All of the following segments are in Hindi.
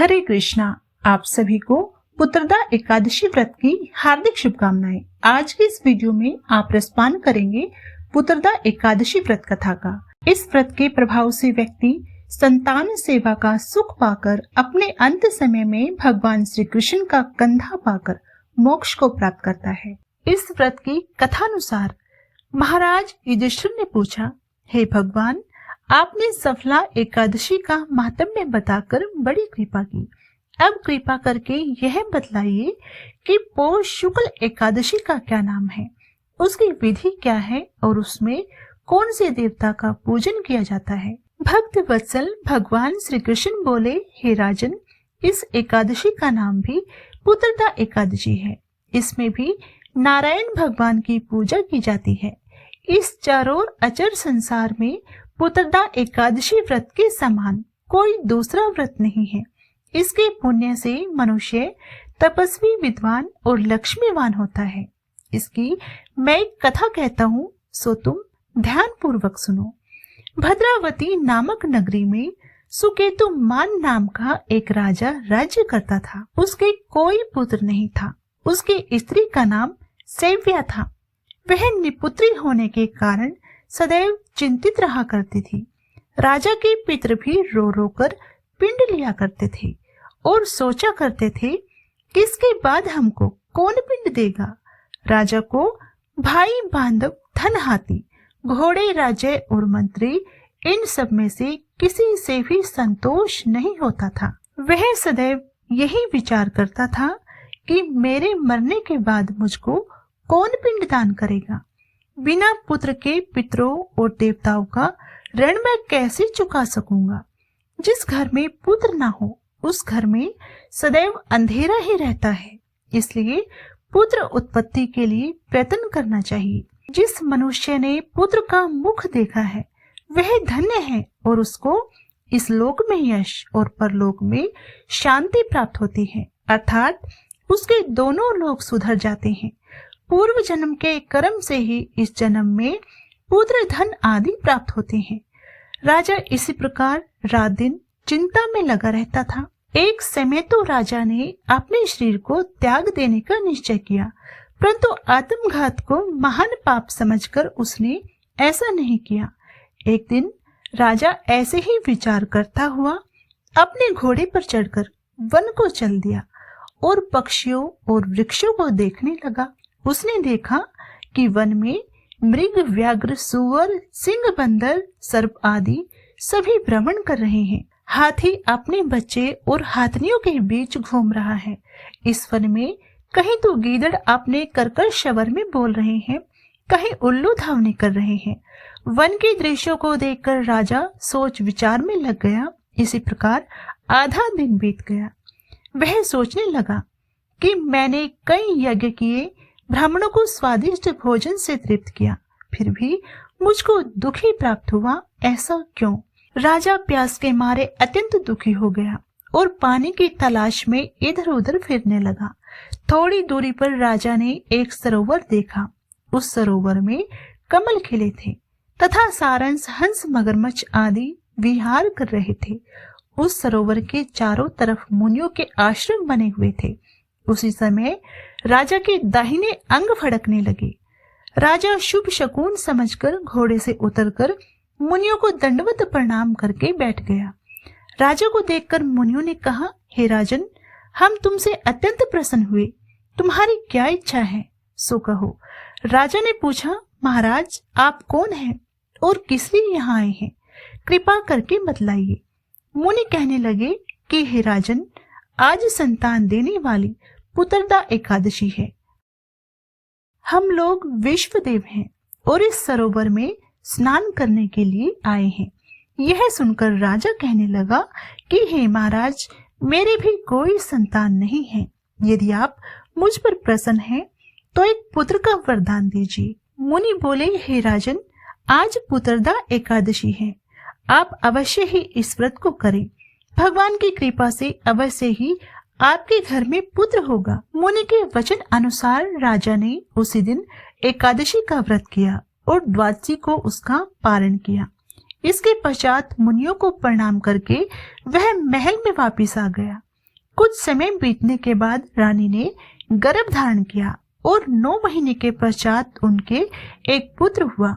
हरे कृष्णा। आप सभी को पुत्रदा एकादशी व्रत की हार्दिक शुभकामनाएं। आज के इस वीडियो में आप रसपान करेंगे पुत्रदा एकादशी व्रत कथा का। इस व्रत के प्रभाव से व्यक्ति संतान सेवा का सुख पाकर अपने अंत समय में भगवान श्री कृष्ण का कंधा पाकर मोक्ष को प्राप्त करता है। इस व्रत की कथानुसार महाराज युधिष्ठिर ने पूछा, हे भगवान, आपने सफला एकादशी का महात्म्य बताकर बड़ी कृपा की। अब कृपा करके यह बतलाइए कि पौष शुक्ल एकादशी का क्या नाम है, उसकी विधि क्या है और उसमें कौन से देवता का पूजन किया जाता है। भक्त वत्सल भगवान श्री कृष्ण बोले, हे राजन, इस एकादशी का नाम भी पुत्रदा एकादशी है। इसमें भी नारायण भगवान की पूजा की जाती है। इस चारों अचर संसार में पुत्रदा एकादशी व्रत के समान कोई दूसरा व्रत नहीं है। इसके पुण्य से मनुष्य तपस्वी, विद्वान और लक्ष्मीवान होता है। इसकी मैं एक कथा कहता हूँ, सो तुम ध्यान पूर्वक सुनो। भद्रावती नामक नगरी में सुकेतु मान नाम का एक राजा राज्य करता था। उसके कोई पुत्र नहीं था। उसकी स्त्री का नाम सेव्या था। वह निपुत्री होने के कारण सदैव चिंतित रहा करती थी। राजा के पितृ भी रो रो कर पिंड लिया करते थे और सोचा करते थे कि इसके बाद हमको कौन पिंड देगा। राजा को भाई, बांधव, धन, हाथी, घोड़े, राज्य और मंत्री, इन सब में से किसी से भी संतोष नहीं होता था। वह सदैव यही विचार करता था कि मेरे मरने के बाद मुझको कौन पिंड दान करेगा। बिना पुत्र के पितरों और देवताओं का ऋण मैं कैसे चुका सकूंगा। जिस घर में पुत्र ना हो उस घर में सदैव अंधेरा ही रहता है। इसलिए पुत्र उत्पत्ति के लिए प्रयत्न करना चाहिए। जिस मनुष्य ने पुत्र का मुख देखा है वह धन्य है और उसको इस लोक में यश और परलोक में शांति प्राप्त होती है, अर्थात उसके दोनों लोक सुधर जाते हैं। पूर्व जन्म के कर्म से ही इस जन्म में पुत्र, धन आदि प्राप्त होते हैं। राजा इसी प्रकार रात दिन चिंता में लगा रहता था। एक समय तो राजा ने अपने शरीर को त्याग देने का निश्चय किया, परंतु आत्मघात को महान पाप समझकर उसने ऐसा नहीं किया। एक दिन राजा ऐसे ही विचार करता हुआ अपने घोड़े पर चढ़कर वन को चल दिया और पक्षियों और वृक्षों को देखने लगा। उसने देखा कि वन में मृग, व्याघ्र, सुअर, सिंह, बंदर, सर्प आदि सभी भ्रमण कर रहे हैं। हाथी अपने बच्चे और हाथनियों के बीच घूम रहा है। इस वन में कहीं तो गीदड़ अपने कर्कश स्वर में बोल रहे हैं, कहीं उल्लू धावने कर रहे हैं। वन के दृश्यों को देखकर राजा सोच विचार में लग गया। इसी प्रकार आधा दिन बीत गया। वह सोचने लगा कि मैंने कई यज्ञ किए, ब्राह्मणों को स्वादिष्ट भोजन से तृप्त किया, फिर भी मुझको दुखी प्राप्त हुआ। ऐसा क्यों? राजा प्यास के मारे अत्यंत दुखी हो गया और पानी की तलाश में इधर उधर फिरने लगा। थोड़ी दूरी पर राजा ने एक सरोवर देखा। उस सरोवर में कमल खिले थे तथा सारंश, हंस, मगरमच्छ आदि विहार कर रहे थे। उस सरोवर के चारों तरफ मुनियों के आश्रम बने हुए थे। उसी समय राजा के दाहिने अंग फड़कने लगे। राजा शुभ शकुन समझकर घोड़े से उतरकर मुनियों को दंडवत प्रणाम करके बैठ गया। राजा को देखकर मुनियों ने कहा, हे राजन, हम तुमसे अत्यंत प्रसन्न हुए। तुम्हारी क्या इच्छा है, सो कहो। राजा ने पूछा, महाराज, आप कौन हैं और किस लिए यहाँ आए हैं? कृपा करके बतलाइए। मुनि कहने लगे कि हे राजन, आज संतान देने वाली पुत्रदा एकादशी है। हम लोग विश्वदेव हैं और इस सरोवर में स्नान करने के लिए आए हैं। यह सुनकर राजा कहने लगा कि हे महाराज, मेरे भी कोई संतान नहीं है। यदि आप मुझ पर प्रसन्न हैं तो एक पुत्र का वरदान दीजिए। मुनि बोले, हे राजन, आज पुत्रदा एकादशी है। आप अवश्य ही इस व्रत को करें। भगवान की कृपा से अवश्य ही आपके घर में पुत्र होगा। मुनि के वचन अनुसार राजा ने उसी दिन एकादशी का व्रत किया और द्वादशी को उसका पारण किया। इसके पश्चात मुनियों को प्रणाम करके वह महल में वापिस आ गया। कुछ समय बीतने के बाद रानी ने गर्भ धारण किया और 9 महीने के पश्चात उनके एक पुत्र हुआ।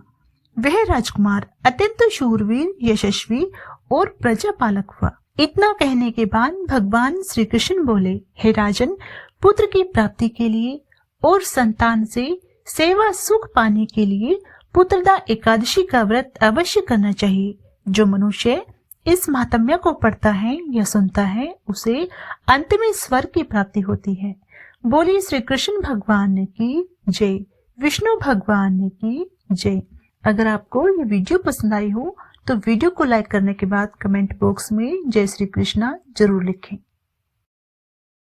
वह राजकुमार अत्यंत शूरवीर, यशस्वी और प्रजापालक हुआ। इतना कहने के बाद भगवान श्री कृष्ण बोले, हे राजन, पुत्र की प्राप्ति के लिए और संतान से सेवा सुख पाने के लिए पुत्रदा एकादशी का व्रत अवश्य करना चाहिए। जो मनुष्य इस महात्म्य को पढ़ता है या सुनता है उसे अंत में स्वर्ग की प्राप्ति होती है। बोलिए श्री कृष्ण भगवान की जय, विष्णु भगवान की जय। अगर आपको ये वीडियो पसंद आई हो तो वीडियो को लाइक करने के बाद कमेंट बॉक्स में जय श्री कृष्णा जरूर लिखें।